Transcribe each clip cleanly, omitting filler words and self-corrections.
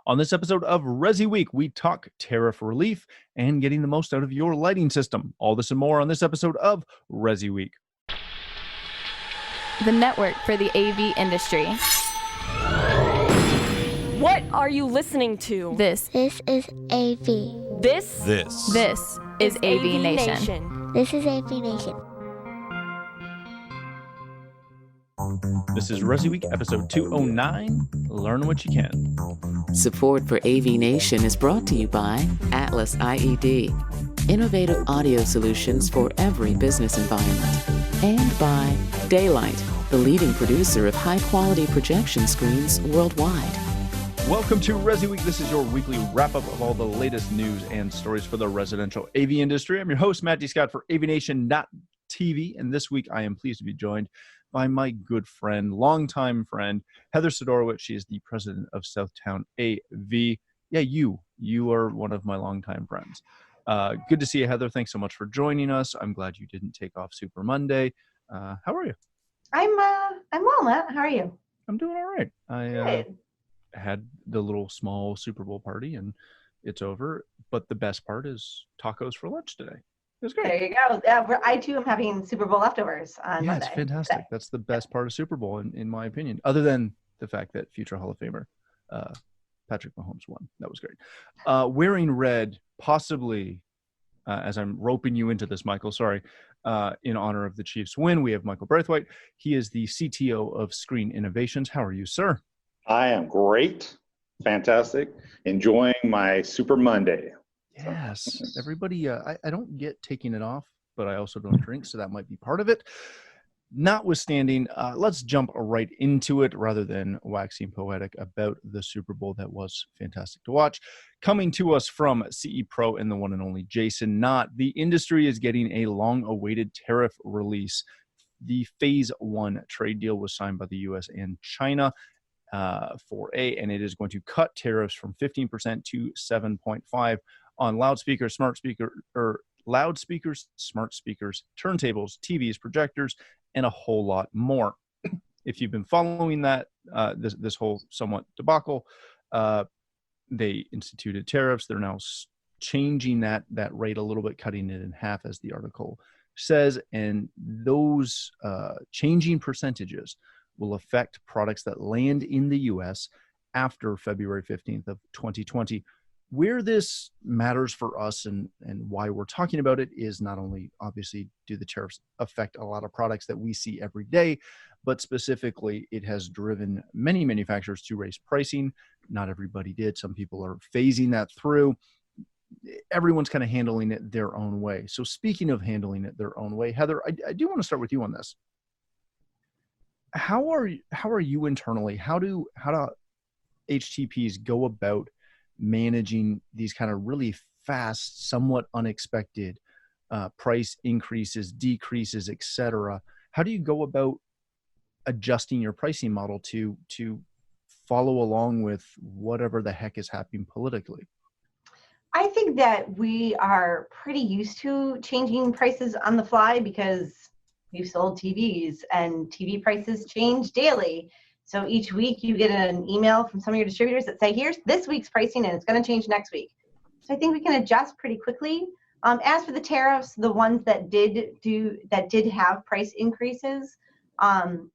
On this episode of ResiWeek, we talk tariff relief and getting the most out of your lighting system. All this and more on this episode of ResiWeek. The network for the AV industry. What are you listening to? This is AV. This is AVNation. This is AVNation. This is ResiWeek, episode 209. Learn what you can. Support for AVNation is brought to you by Atlas IED, innovative audio solutions for every business environment, and by Daylight, the leading producer of high-quality projection screens worldwide. Welcome to ResiWeek. This is your weekly wrap-up of all the latest news and stories for the residential AV industry. I'm your host, Matt D. Scott for AVNation.tv, and this week I am pleased to be joined by my good friend, longtime friend, Heather Sidorowicz. She is the president of Southtown AV. Yeah, you are one of my longtime friends. Good to see you, Heather. Thanks so much for joining us. I'm glad you didn't take off Super Monday. How are you? I'm well, Matt. How are you? I'm doing all right. I had the little small Super Bowl party and it's over. But the best part is tacos for lunch today. It was great. There you go. I too am having Super Bowl leftovers on Monday. It's fantastic. Today. That's the best part of Super Bowl, in my opinion, other than the fact that future Hall of Famer Patrick Mahomes won. That was great. Wearing red, possibly, as I'm roping you into this, Michael, sorry, in honor of the Chiefs' win, we have Michael Braithwaite. He is the CTO of Screen Innovations. How are you, sir? I am great. Fantastic. Enjoying my Super Monday. Yes. Everybody, I don't get taking it off, but I also don't drink, so that might be part of it. Notwithstanding, let's jump right into it rather than waxing poetic about the Super Bowl. That was fantastic to watch. Coming to us from CE Pro and the one and only Jason Knott, the industry is getting a long-awaited tariff release. The Phase 1 trade deal was signed by the U.S. and China and it is going to cut tariffs from 15% to 7.5% on loudspeakers, smart speakers, turntables, TVs, projectors, and a whole lot more. If you've been following that, this whole somewhat debacle, they instituted tariffs. They're now changing that rate a little bit, cutting it in half, as the article says. And those changing percentages will affect products that land in the U.S. after February 15th of 2020. Where this matters for us and why we're talking about it is not only, obviously, do the tariffs affect a lot of products that we see every day, but specifically it has driven many manufacturers to raise pricing. Not everybody did. Some people are phasing that through. Everyone's kind of handling it their own way. So speaking of handling it their own way, Heather, I do want to start with you on this. How are you internally? How do HTPs go about managing these kind of really fast, somewhat unexpected price increases, decreases, etc.? How do you go about adjusting your pricing model to follow along with whatever the heck is happening politically? I think that we are pretty used to changing prices on the fly because we've sold TVs and TV prices change daily. So each week you get an email from some of your distributors that say, here's this week's pricing and it's going to change next week. So I think we can adjust pretty quickly. As for the tariffs, the ones that did have price increases,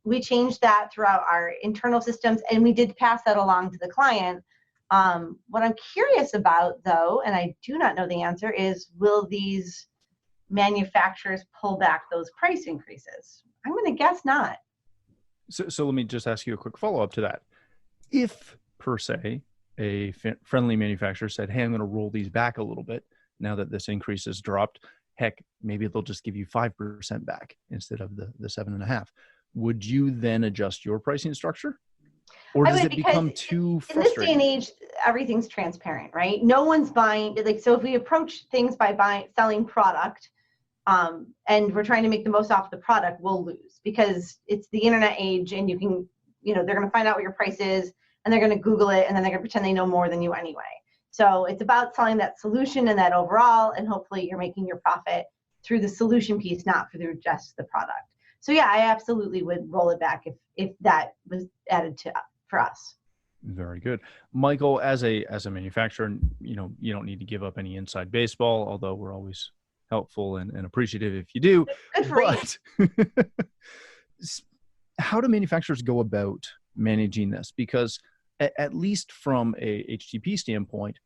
we changed that throughout our internal systems and we did pass that along to the client. What I'm curious about, though, and I do not know the answer, is will these manufacturers pull back those price increases? I'm going to guess not. So let me just ask you a quick follow-up to that. If, per se, a friendly manufacturer said, hey, I'm going to roll these back a little bit now that this increase has dropped, heck, maybe they'll just give you 5% back instead of the 7.5%. Would you then adjust your pricing structure? Or does it become too frustrating? In this day and age, everything's transparent, right? No one's buying, so if we approach things by selling product, and we're trying to make the most off the product, we'll lose because it's the internet age and you can, they're going to find out what your price is and they're going to Google it and then they're going to pretend they know more than you anyway. So it's about selling that solution and that overall, and hopefully you're making your profit through the solution piece, not through just the product. So yeah, I absolutely would roll it back if that was added to for us. Very good. Michael, as a manufacturer, you don't need to give up any inside baseball, although we're always helpful and appreciative if you do. Good for you. But how do manufacturers go about managing this? Because at least from a HTP standpoint,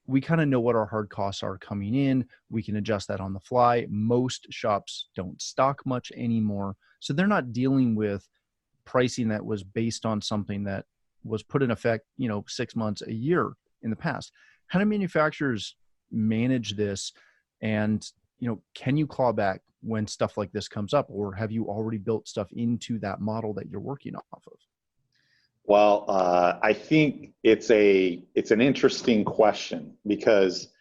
we kind of know what our hard costs are coming in. We can adjust that on the fly. Most shops don't stock much anymore. So they're not dealing with pricing that was based on something that was put in effect, 6 months, a year in the past. How do manufacturers manage this? And, can you claw back when stuff like this comes up, or have you already built stuff into that model that you're working off of? Well, I think it's an interesting question because,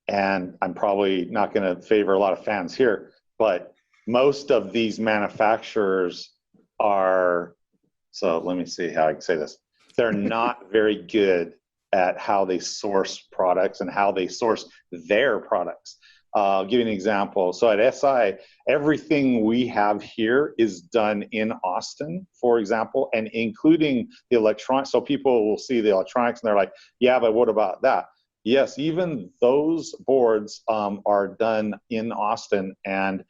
and I'm probably not going to favor a lot of fans here, but most of these manufacturers are, so let me see how I can say this. They're not very good at how they source products and how they source their products. I'll give you an example. So at SI, everything we have here is done in Austin, for example, and including the electronics. So people will see the electronics and they're like, yeah, but what about that? Yes, even those boards are done in Austin. And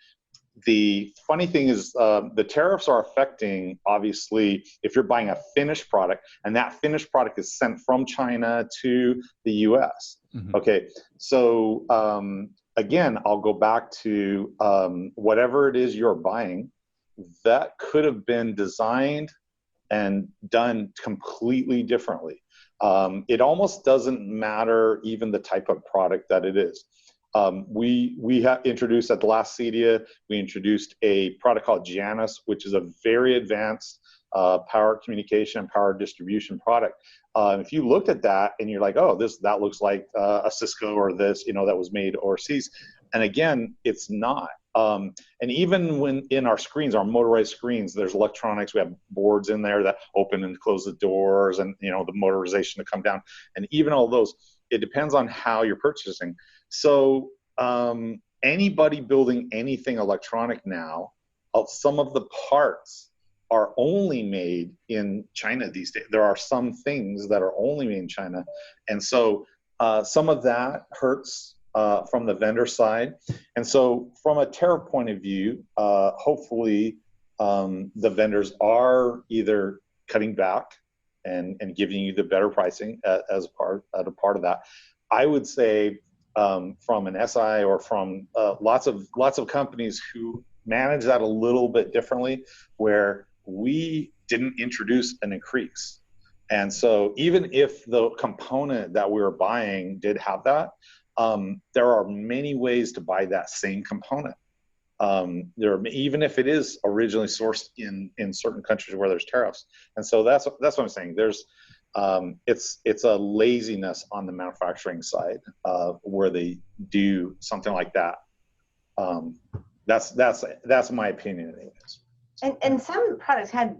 the funny thing is the tariffs are affecting, obviously, if you're buying a finished product, and that finished product is sent from China to the US. Mm-hmm. Okay, so again, I'll go back to whatever it is you're buying, that could have been designed and done completely differently. It almost doesn't matter even the type of product that it is. We have introduced at the last CEDIA, we introduced a product called Janus, which is a very advanced power communication and power distribution product. If you looked at that and you're like, oh, that looks like a Cisco or this, that was made overseas. And again, it's not. And even when in our screens, our motorized screens, there's electronics. We have boards in there that open and close the doors, and the motorization to come down. And even all those, it depends on how you're purchasing. So anybody building anything electronic now, some of the parts are only made in China these days. There are some things that are only made in China. And so some of that hurts from the vendor side. And so from a tariff point of view, hopefully the vendors are either cutting back and giving you the better pricing as a part of that. I would say from an SI or from lots of companies who manage that a little bit differently, where we didn't introduce an increase. And so even if the component that we were buying did have that, there are many ways to buy that same component. Even if it is originally sourced in certain countries where there's tariffs. And so that's what I'm saying. There's it's a laziness on the manufacturing side where they do something like that. That's my opinion anyways. And some products had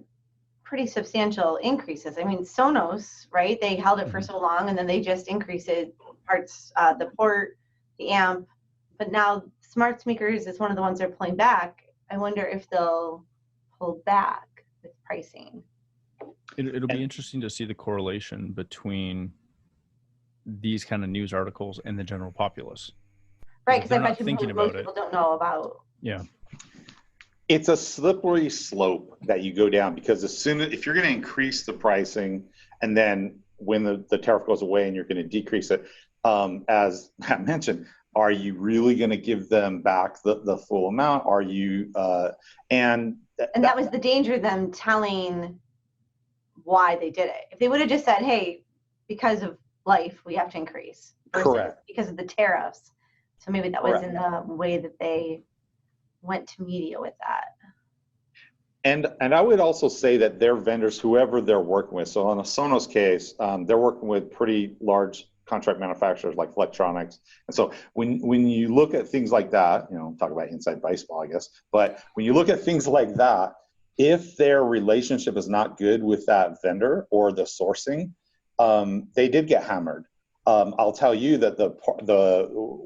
pretty substantial increases. I mean, Sonos, right? They held it for so long, and then they just increased it, parts, the port, the amp. But now smart speakers is one of the ones they're pulling back. I wonder if they'll pull back with pricing. It'll be interesting to see the correlation between these kind of news articles and the general populace. Right, because I bet most people don't know about. Yeah. It's a slippery slope that you go down, because if you're going to increase the pricing and then when the tariff goes away and you're going to decrease it, as Matt mentioned, are you really going to give them back the full amount? Are you and that was the danger of them telling why they did it. If they would have just said, hey, because of life, we have to increase. Correct. Because of the tariffs. So maybe that Correct. was in the way that they went to media with that. And I would also say that their vendors, whoever they're working with, so on a Sonos case, they're working with pretty large contract manufacturers like electronics. And so when you look at things like that, talk about inside baseball, I guess, but when you look at things like that, if their relationship is not good with that vendor or the sourcing, they did get hammered. I'll tell you that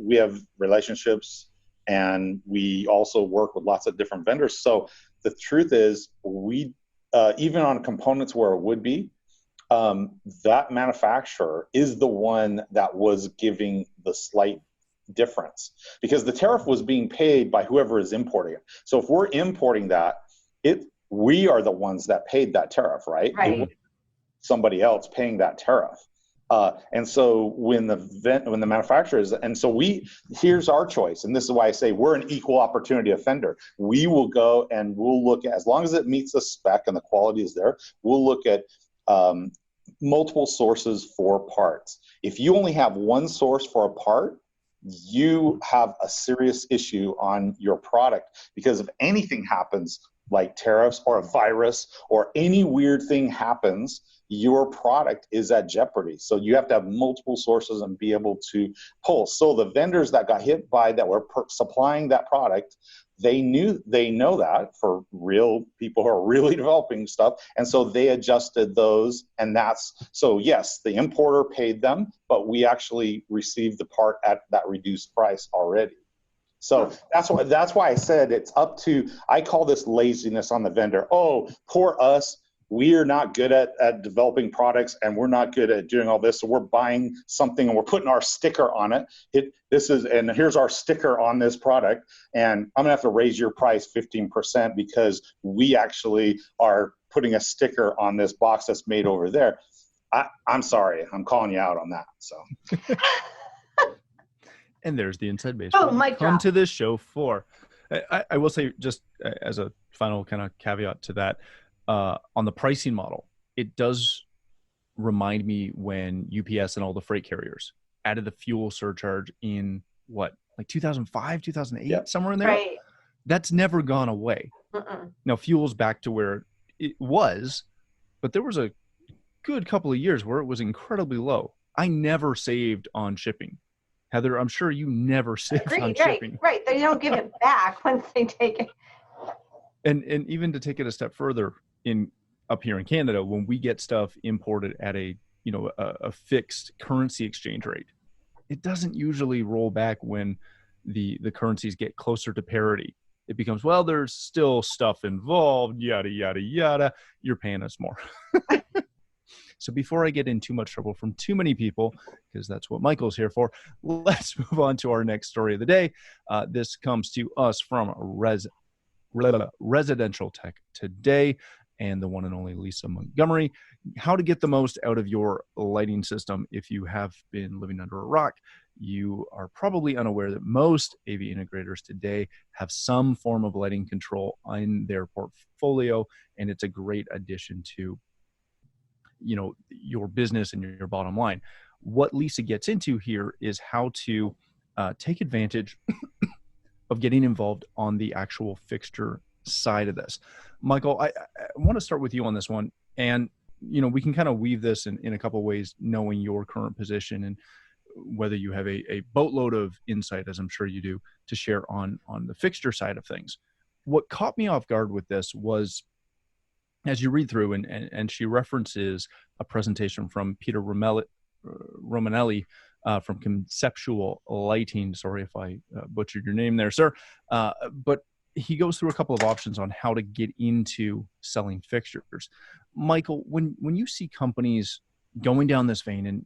we have relationships and we also work with lots of different vendors. So the truth is, we even on components where it would be, that manufacturer is the one that was giving the slight difference, because the tariff was being paid by whoever is importing it. So if we're importing that, we are the ones that paid that tariff, right? Right. It wasn't somebody else paying that tariff. And so when the manufacturer is, and so here's our choice. And this is why I say we're an equal opportunity offender. We will go and we'll look at, as long as it meets the spec and the quality is there, we'll look at multiple sources for parts. If you only have one source for a part, you have a serious issue on your product, because if anything happens, like tariffs or a virus or any weird thing happens, your product is at jeopardy. So you have to have multiple sources and be able to pull. So the vendors that got hit by that were supplying that product, they know that for real people who are really developing stuff. And so they adjusted those. And so yes, the importer paid them, but we actually received the part at that reduced price already. So that's why I said it's up to, I call this laziness on the vendor. Oh, poor us. We are not good at developing products, and we're not good at doing all this. So we're buying something and we're putting our sticker on it. And here's our sticker on this product. And I'm gonna have to raise your price 15% because we actually are putting a sticker on this box that's made over there. I'm sorry, I'm calling you out on that. So. And there's the inside base. Oh, mic Come drop. to this show for. I will say, just as a final kind of caveat to that, on the pricing model, it does remind me when UPS and all the freight carriers added the fuel surcharge in like 2005, 2008, Yep. somewhere in there. Right. That's never gone away. Now fuel's back to where it was, but there was a good couple of years where it was incredibly low. I never saved on shipping. Heather, I'm sure you never saved on shipping. Right. They don't give it back once they take it. And even to take it a step further, up here in Canada, when we get stuff imported at a fixed currency exchange rate, it doesn't usually roll back when the currencies get closer to parity. It becomes, well, there's still stuff involved, yada, yada, yada. You're paying us more. So before I get in too much trouble from too many people, because that's what Michael's here for, let's move on to our next story of the day. This comes to us from Residential Tech Today and the one and only Lisa Montgomery. How to get the most out of your lighting system. If you have been living under a rock, you are probably unaware that most AV integrators today have some form of lighting control in their portfolio, and it's a great addition to your business and your bottom line. What Lisa gets into here is how to take advantage of getting involved on the actual fixture side of this. Michael, I want to start with you on this one. And, we can kind of weave this in a couple of ways, knowing your current position and whether you have a boatload of insight, as I'm sure you do, to share on the fixture side of things. What caught me off guard with this was, as you read through, and she references a presentation from Peter Romanelli from Conceptual Lighting. Sorry if I butchered your name there, sir. But he goes through a couple of options on how to get into selling fixtures. Michael, when you see companies going down this vein, and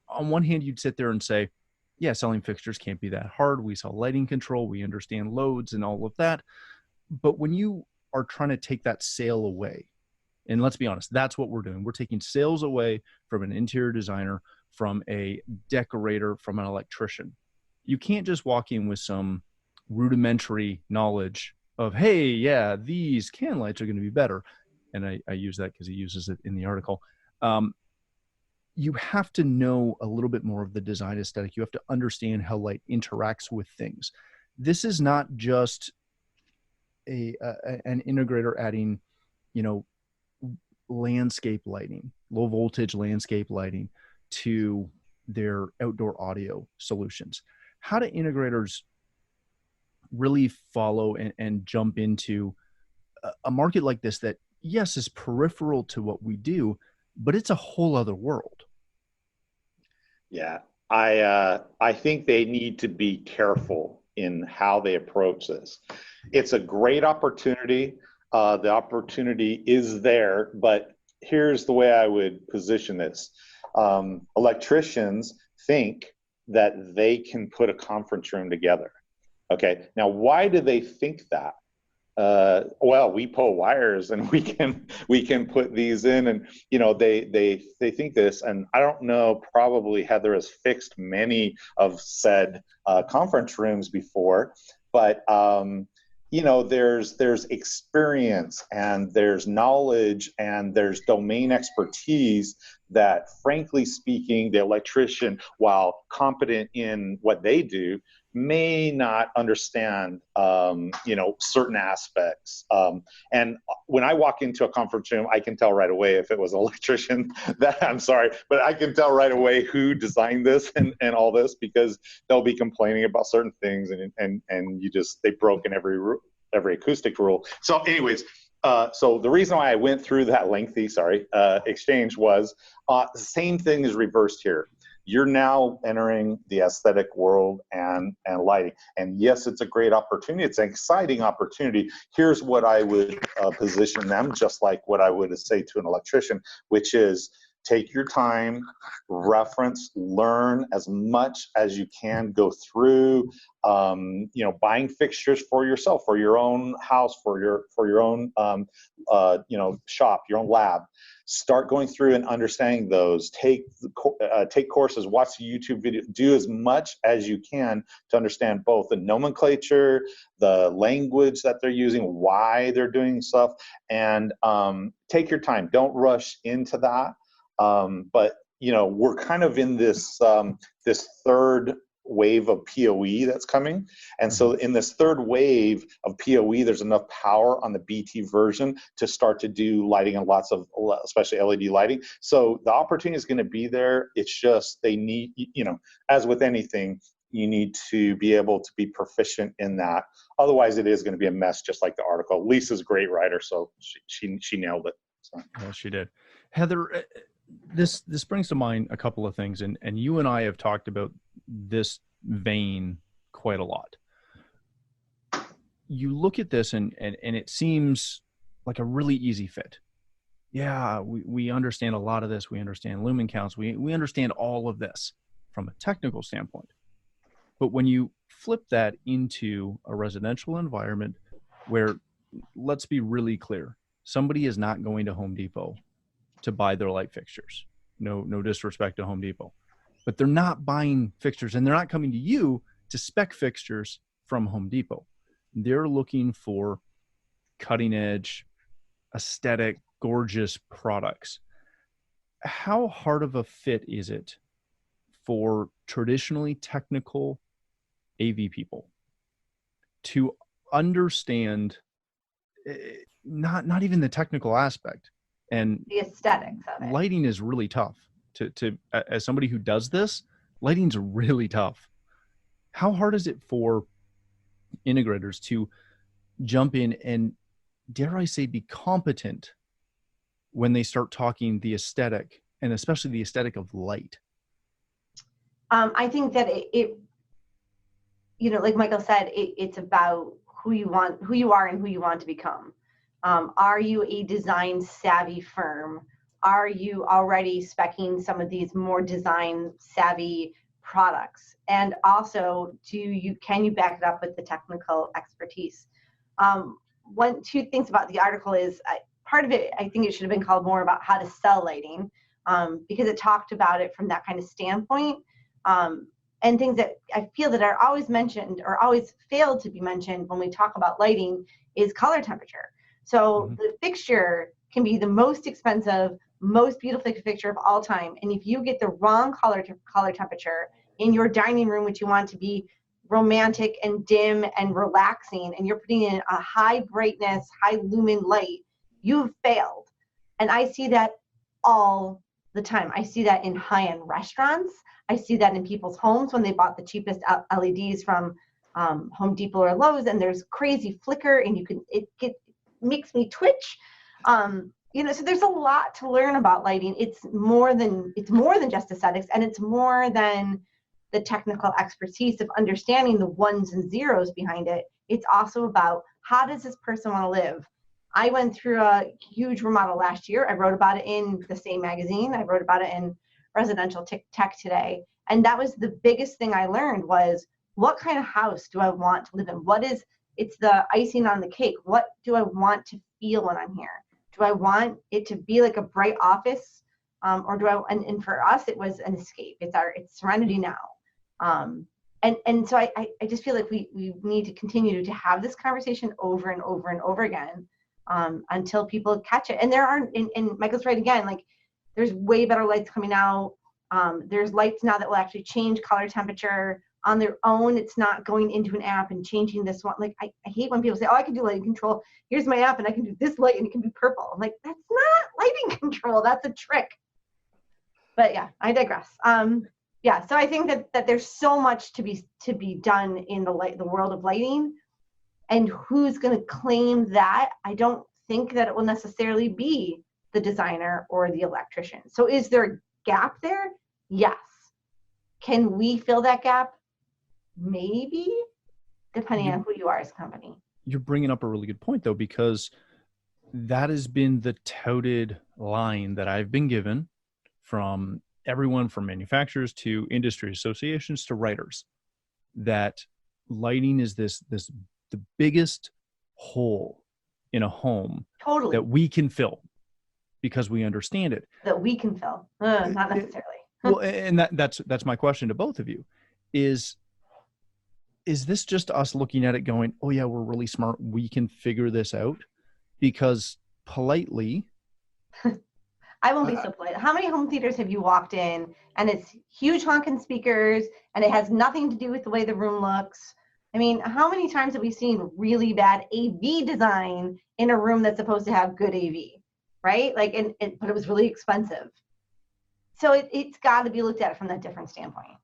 on one hand, you'd sit there and say, yeah, selling fixtures can't be that hard. We sell lighting control. We understand loads and all of that. But when you are trying to take that sale away, and let's be honest, that's what we're doing. We're taking sales away from an interior designer, from a decorator, from an electrician. You can't just walk in with some rudimentary knowledge of, hey, yeah, these can lights are going to be better. And I use that because he uses it in the article. You have to know a little bit more of the design aesthetic. You have to understand how light interacts with things. This is not just an integrator adding, landscape lighting, low voltage landscape lighting to their outdoor audio solutions. How do integrators really follow and jump into a market like this that, yes, is peripheral to what we do, but it's a whole other world? Yeah, I think they need to be careful in how they approach this. It's a great opportunity. The opportunity is there, but here's the way I would position this. Electricians think that they can put a conference room together. Okay, now why do they think that? Well, we pull wires and we can put these in, and they think this, and I don't know, probably Heather has fixed many of said conference rooms before, but there's experience and there's knowledge and there's domain expertise that, frankly speaking, the electrician, while competent in what they do, may not understand, certain aspects. And when I walk into a conference room, I can tell right away if it was an electrician I'm sorry, but I can tell right away who designed this and all this, because they'll be complaining about certain things and they've broken every acoustic rule. So anyways, so the reason why I went through that lengthy, exchange was the same thing is reversed here. You're now entering the aesthetic world and lighting. And yes, it's a great opportunity. It's an exciting opportunity. Here's what I would position them, just like what I would say to an electrician, which is take your time, reference, learn as much as you can, go through, buying fixtures for yourself, for your own house, for your own, shop, your own lab. Start going through and understanding those. Take courses, watch the YouTube video. Do as much as you can to understand both the nomenclature, the language that they're using, why they're doing stuff, and take your time. Don't rush into that. But we're kind of in this third wave of PoE that's coming. And so in this third wave of PoE, there's enough power on the BT version to start to do lighting and lots of, especially LED lighting. So the opportunity is going to be there. It's just they need, as with anything, you need to be able to be proficient in that. Otherwise, it is going to be a mess, just like the article. Lisa's a great writer, so she nailed it. So. Well, she did. Heather, this brings to mind a couple of things, and you and I have talked about this vein quite a lot. You look at this and it seems like a really easy fit. Yeah, we understand a lot of this. We understand lumen counts. We understand all of this from a technical standpoint. But when you flip that into a residential environment where, let's be really clear, somebody is not going to Home Depot to buy their light fixtures. No disrespect to Home Depot, but they're not buying fixtures, and they're not coming to you to spec fixtures from Home Depot. They're looking for cutting edge, aesthetic, gorgeous products. How hard of a fit is it for traditionally technical AV people to understand not even the technical aspect? And the aesthetics of it. Lighting is really tough. To as somebody who does this, lighting's really tough. How hard is it for integrators to jump in and, dare I say, be competent when they start talking the aesthetic, and especially the aesthetic of light? I think that it like Michael said, it's about who you are and who you want to become. Are you a design savvy firm? Are you already speccing some of these more design savvy products? And also, can you back it up with the technical expertise? Two things about the article is part of it, I think it should have been called more about how to sell lighting, because it talked about it from that kind of standpoint. And things that I feel that are always mentioned or always fail to be mentioned when we talk about lighting is color temperature. So the fixture can be the most expensive, most beautiful fixture of all time. And if you get the wrong color temperature in your dining room, which you want to be romantic and dim and relaxing, and you're putting in a high brightness, high lumen light, you've failed. And I see that all the time. I see that in high-end restaurants. I see that in people's homes when they bought the cheapest LEDs from Home Depot or Lowe's, and there's crazy flicker, and it makes me twitch. So there's a lot to learn about lighting. It's more than just aesthetics, and it's more than the technical expertise of understanding the ones and zeros behind it. It's also about, how does this person want to live? I went through a huge remodel last year. I wrote about it in the same magazine. I wrote about it in Residential Tech Today. And that was the biggest thing I learned was, what kind of house do I want to live in? It's the icing on the cake. What do I want to feel when I'm here? Do I want it to be like a bright office? Or do I, and for us, it was an escape. It's serenity now. And so I just feel like we need to continue to have this conversation over and over and over again until people catch it. And there are, and Michael's right again, like there's way better lights coming out. There's lights now that will actually change color temperature on their own. It's not going into an app and changing this one. Like I hate when people say, oh, I can do lighting control. Here's my app and I can do this light and it can be purple. I'm like, that's not lighting control. That's a trick. But yeah, I digress. Yeah, so I think that there's so much to be done in the world of lighting, and who's going to claim that? I don't think that it will necessarily be the designer or the electrician. So is there a gap there? Yes. Can we fill that gap? Maybe, depending on who you are as a company. You're bringing up a really good point, though, because that has been the touted line that I've been given from everyone from manufacturers to industry associations to writers, that lighting is the biggest hole in a home Totally. that we can fill because we understand it. That we can fill, not necessarily. Well, and that's my question to both of you is this just us looking at it going, oh yeah, we're really smart, we can figure this out? Because politely, I won't be so polite. How many home theaters have you walked in and it's huge honking speakers and it has nothing to do with the way the room looks? I mean, how many times have we seen really bad AV design in a room that's supposed to have good AV, right? Like, but it was really expensive. So it's got to be looked at from that different standpoint.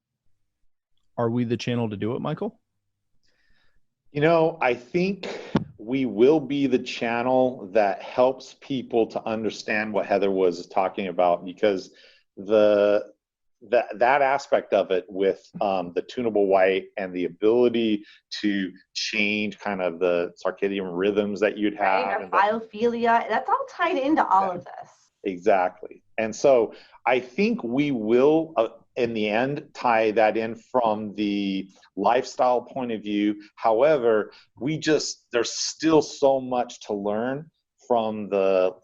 Are we the channel to do it, Michael? I think we will be the channel that helps people to understand what Heather was talking about, because that aspect of it with the tunable white and the ability to change kind of the circadian rhythms that you'd have. Right, our biophilia, that's all tied into all of this. Exactly. And so I think we will, in the end, tie that in from the lifestyle point of view. However, there's still so much to learn from the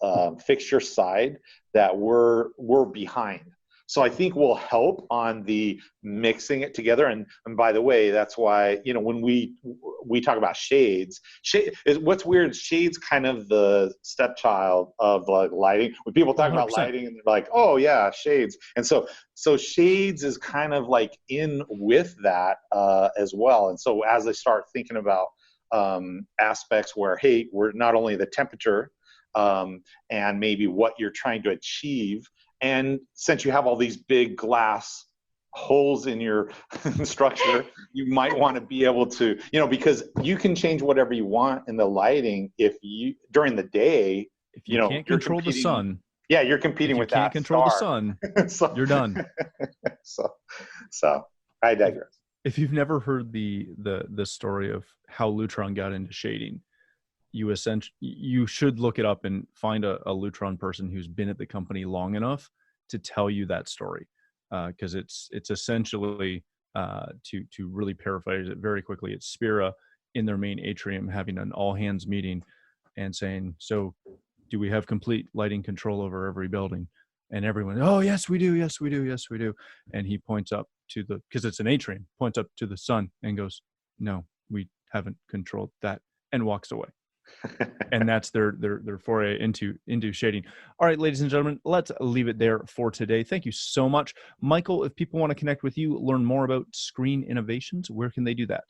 fixture side that we're behind. So I think we'll help on the mixing it together. And by the way, that's why, when we talk about shades, what's weird is shades kind of the stepchild of like lighting. When people talk 100%. About lighting and they're like, oh yeah, shades. And so shades is kind of like in with that as well. And so as I start thinking about aspects where, hey, we're not only the temperature and maybe what you're trying to achieve, and since you have all these big glass holes in your structure, you might want to be able to, because you can change whatever you want in the lighting during the day. If you can't control the sun. Yeah, you're competing with that. If you can't control the sun, you're done. So I digress. If you've never heard the story of how Lutron got into shading, you should look it up and find a Lutron person who's been at the company long enough to tell you that story, because it's essentially to really paraphrase it very quickly, it's Spira in their main atrium having an all hands meeting and saying, so do we have complete lighting control over every building? And everyone, oh yes we do, yes we do, yes we do. And he points up to because it's an atrium, points up to the sun and goes, no, we haven't controlled that, and walks away. And that's their foray into shading. All right, ladies and gentlemen, let's leave it there for today. Thank you so much. Michael, if people want to connect with you, learn more about Screen Innovations, where can they do that?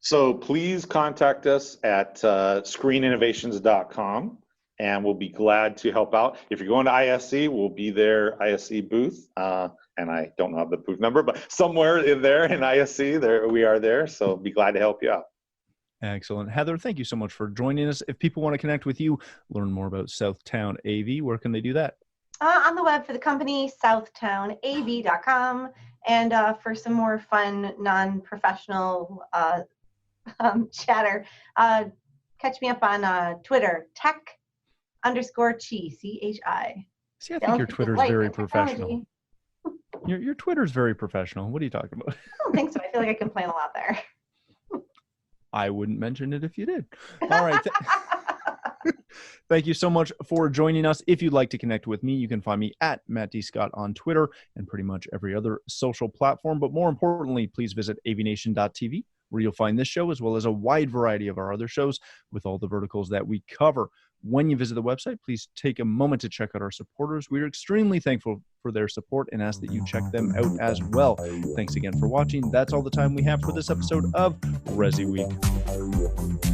So please contact us at screeninnovations.com, and we'll be glad to help out. If you're going to ISC, we'll be there, ISC booth. And I don't know the booth number, but somewhere in there in ISC, there we are there. So be glad to help you out. Excellent. Heather, thank you so much for joining us. If people want to connect with you, learn more about Southtown AV, where can they do that? On the web for the company, southtownav.com. And for some more fun, non-professional chatter, catch me up on Twitter, tech_chi, CHI. See, I think your Twitter's very professional. Your Twitter's very professional. What are you talking about? I don't think so. I feel like I complain a lot there. I wouldn't mention it if you did. All right. Thank you so much for joining us. If you'd like to connect with me, you can find me at Matt D. Scott on Twitter and pretty much every other social platform. But more importantly, please visit AVNation.tv, where you'll find this show as well as a wide variety of our other shows with all the verticals that we cover. When you visit the website, please take a moment to check out our supporters. We are extremely thankful for their support and ask that you check them out as well. Thanks again for watching. That's all the time we have for this episode of ResiWeek.